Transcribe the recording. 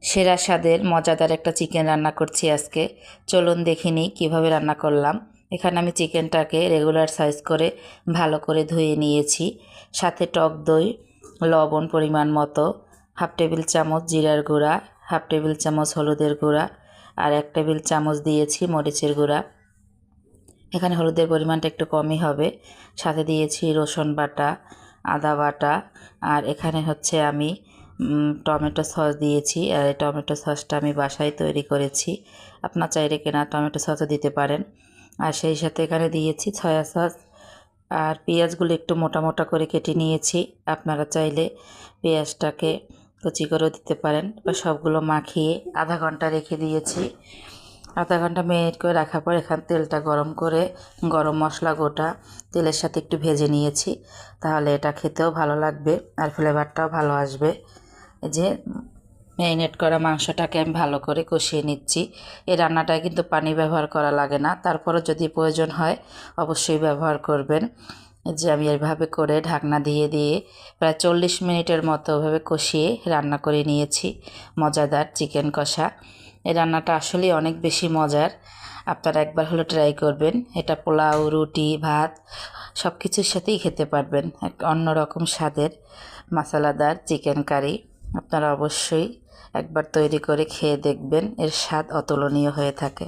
সেরা স্বাদের মজাদার একটা চিকেন রান্না করছি আজকে। চলুন দেখে নিই কীভাবে রান্না করলাম। এখানে আমি চিকেনটাকে রেগুলার সাইজ করে ভালো করে ধুয়ে নিয়েছি। সাথে টক দই, লবণ পরিমাণ মতো, হাফ টেবিল চামচ জিরার গুঁড়া, হাফ টেবিল চামচ হলুদের গুঁড়া, আর 1 টেবিল চামচ দিয়েছি মরিচের গুঁড়া। এখানে হলুদের পরিমাণটা একটু কমই হবে। সাথে দিয়েছি রসুন বাটা, আদা বাটা, আর এখানে হচ্ছে আমি টমেটো সস দিয়েছি। আর এই টমেটো সসটা আমি বাসায় তৈরি করেছি। আপনার চাইলে কেনা টমেটো সসও দিতে পারেন। আর সেই সাথে এখানে দিয়েছি সয়া সস। আর পেঁয়াজগুলো একটু মোটা মোটা করে কেটে নিয়েছি। আপনারা চাইলে পেঁয়াজটাকে কুচি করেও দিতে পারেন। বা সবগুলো মাখিয়ে আধা ঘন্টা রেখে দিয়েছি। আধা ঘন্টা মেরিনেট করে রাখার পর এখান তেলটা গরম করে গরম মশলা গোটা তেলের সাথে একটু ভেজে নিয়েছি। তাহলে এটা খেতেও ভালো লাগবে আর ফ্লেভারটাও ভালো আসবে। এই যে ম্যারিনেট করা মাংসটাকে আমি ভালো করে কষিয়ে নিচ্ছি। এই রান্নাটায় কিন্তু পানি ব্যবহার করা লাগে না, তারপরও যদি প্রয়োজন হয় অবশ্যই ব্যবহার করবেন। যে আমি এভাবে করে ঢাকনা দিয়ে দিয়ে প্রায় 40 মিনিটের মতো ওভাবে কষিয়ে রান্না করে নিয়েছি মজাদার চিকেন কষা। এই রান্নাটা আসলেই অনেক বেশি মজার। আপনারা একবার হলো ট্রাই করবেন। এটা পোলাও, রুটি, ভাত সব কিছুর সাথেই খেতে পারবেন। এক অন্যরকম স্বাদের মশলাদার চিকেন কারি। আপনারা অবশ্যই একবার তৈরি করে খেয়ে দেখবেন, এর স্বাদ অতুলনীয় হয়ে থাকে।